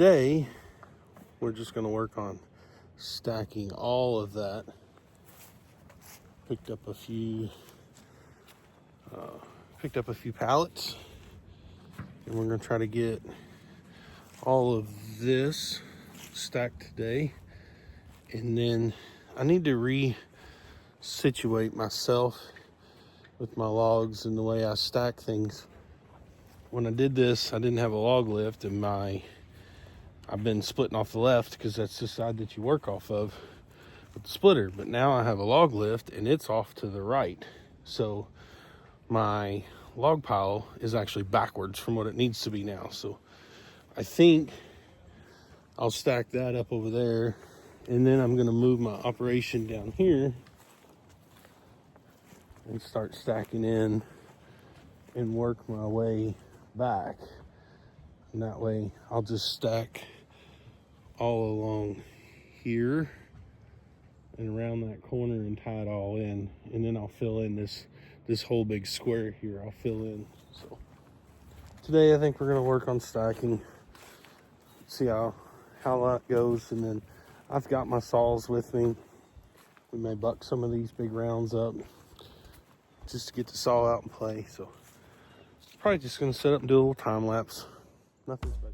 today we're just going to work on stacking all of that. Picked up a few pallets, and we're going to try to get all of this stacked today. And then I need to re-situate myself with my logs and the way I stack things. When I did this, I didn't have a log lift, and I've been splitting off the left because that's the side that you work off of with the splitter. But now I have a log lift and it's off to the right. So my log pile is actually backwards from what it needs to be now. So I think I'll stack that up over there, and then I'm gonna move my operation down here and start stacking in and work my way back. And that way I'll just stack all along here and around that corner and tie it all in, and then I'll fill in this whole big square here. I'll fill in. So today I think we're gonna work on stacking, see how that goes. And then I've got my saws with me. We may buck some of these big rounds up just to get the saw out and play. So probably just gonna set up and do a little time lapse. Nothing special.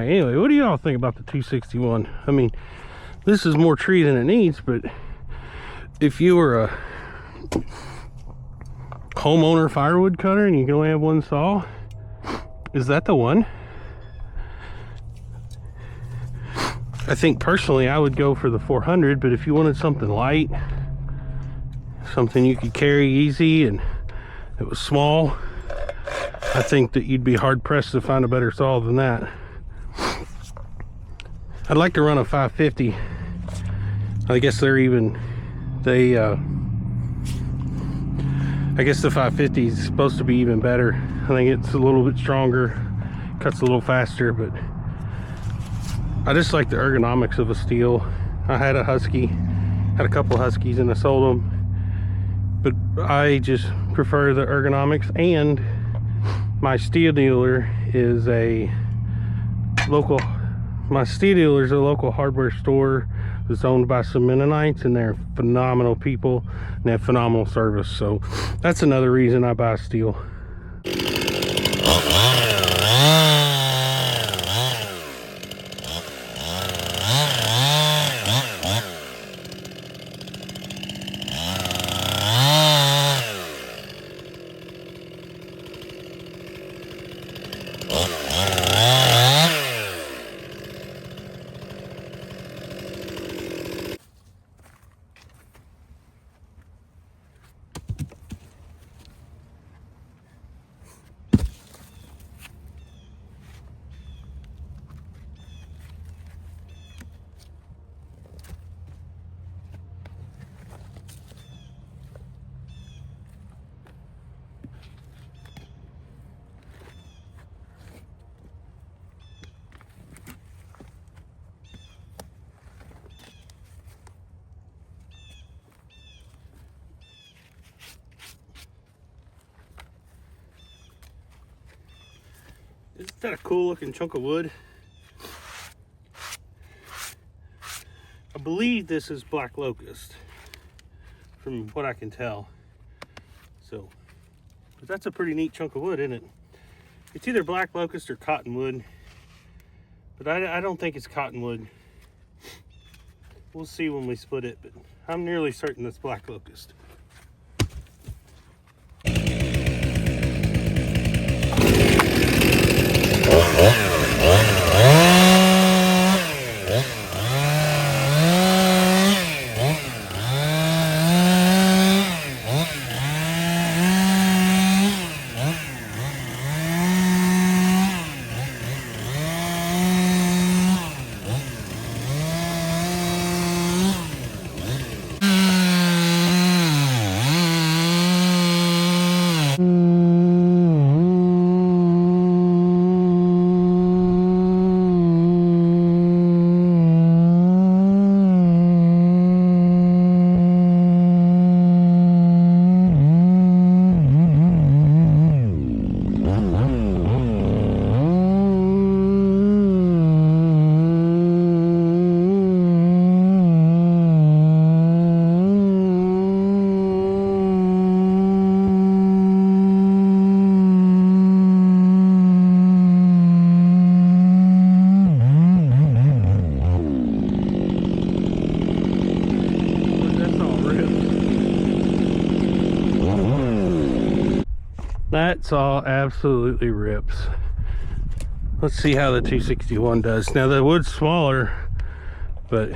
right, anyway, what do y'all think about the 261? I mean, this is more tree than it needs, but if you were a homeowner firewood cutter and you can only have one saw, is that the one? I think personally I would go for the 400, but if you wanted something light, something you could carry easy and it was small, I think that you'd be hard pressed to find a better saw than that. I'd like to run a 550. I guess I guess the 550 is supposed to be even better. I think it's a little bit stronger, cuts a little faster, but I just like the ergonomics of a Stihl. I had a Husky, had a couple Huskies and I sold them, but I just prefer the ergonomics. And my Stihl dealer is a local hardware store that's owned by some Mennonites, and they're phenomenal people and they have phenomenal service. So that's another reason I buy Stihl. Isn't that a cool looking chunk of wood? I believe this is black locust from what I can tell. So, but that's a pretty neat chunk of wood, isn't it? It's either black locust or cottonwood, but I don't think it's cottonwood. We'll see when we split it, but I'm nearly certain it's black locust. That saw absolutely rips. Let's see how the 261 does. Now the wood's smaller, but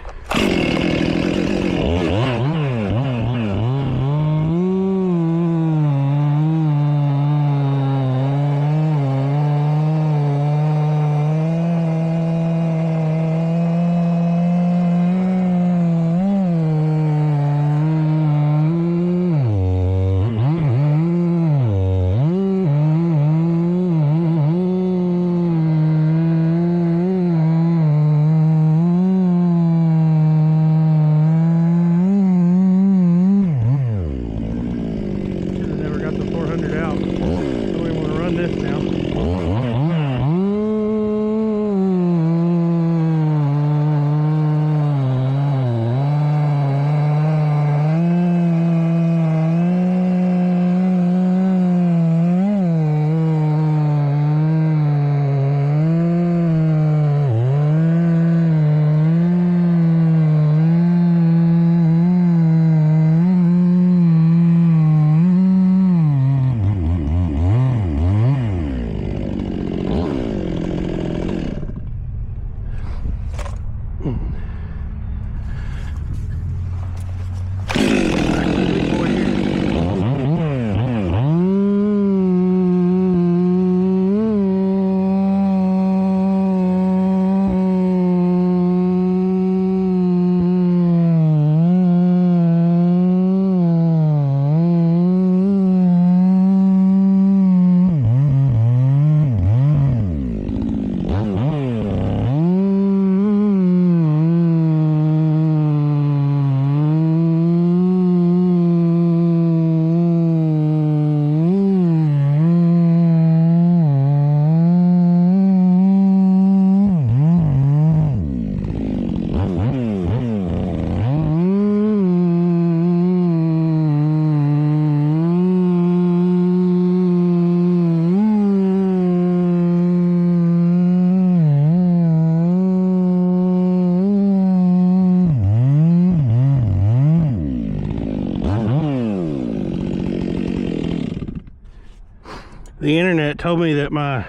the internet told me that my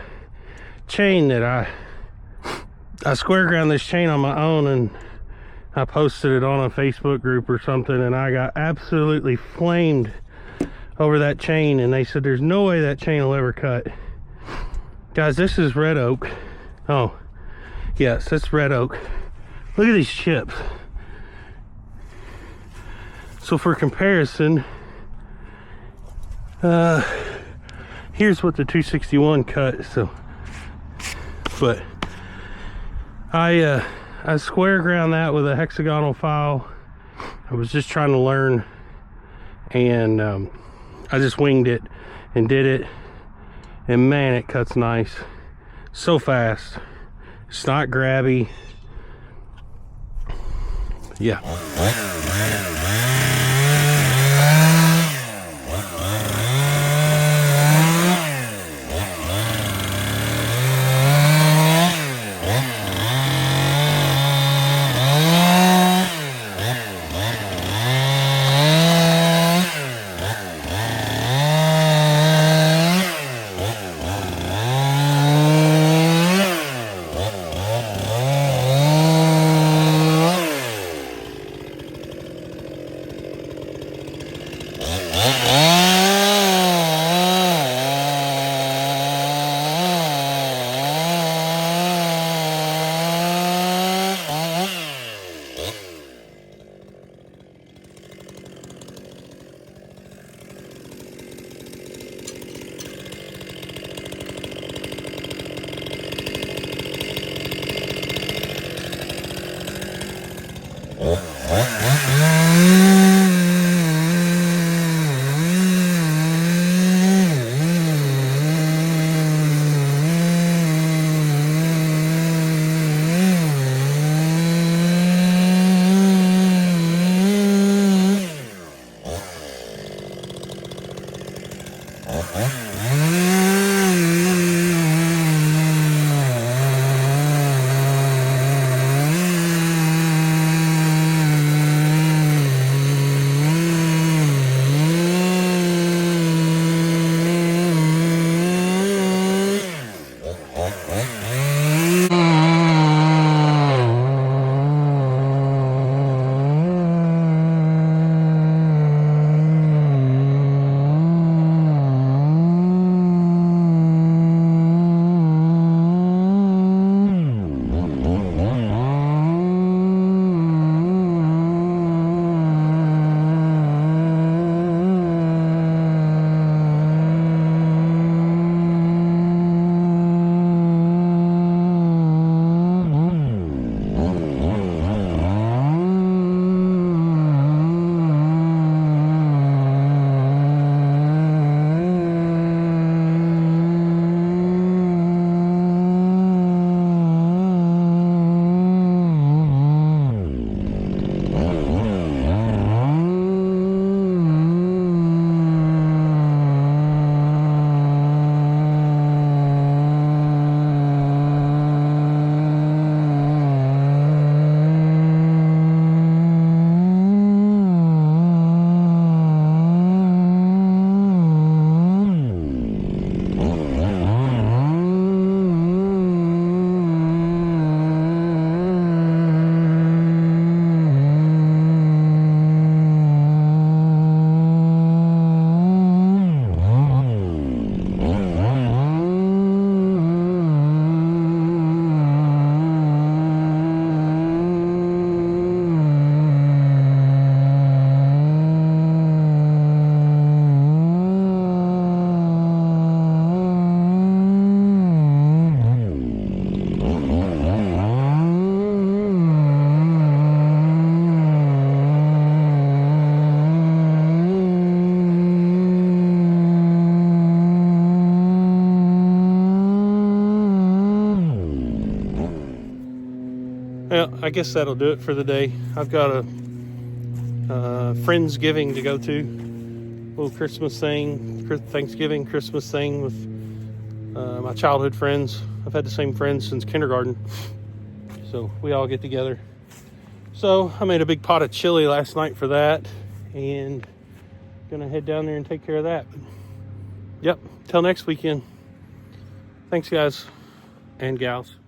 chain that I square ground this chain on my own, and I posted it on a Facebook group or something, and I got absolutely flamed over that chain, and they said there's no way that chain will ever cut. Guys, this is red oak. Oh yes, that's red oak. Look at these chips. So for comparison, here's what the 261 cut. So, but I square ground that with a hexagonal file. I was just trying to learn, and I just winged it and did it, and man, it cuts nice, so fast. It's not grabby. Yeah. Well, I guess that'll do it for the day. I've got a Friendsgiving to go to. Little Christmas thing, Thanksgiving, Christmas thing with my childhood friends. I've had the same friends since kindergarten. So we all get together. So I made a big pot of chili last night for that, and gonna head down there and take care of that. Yep, till next weekend. Thanks, guys and gals.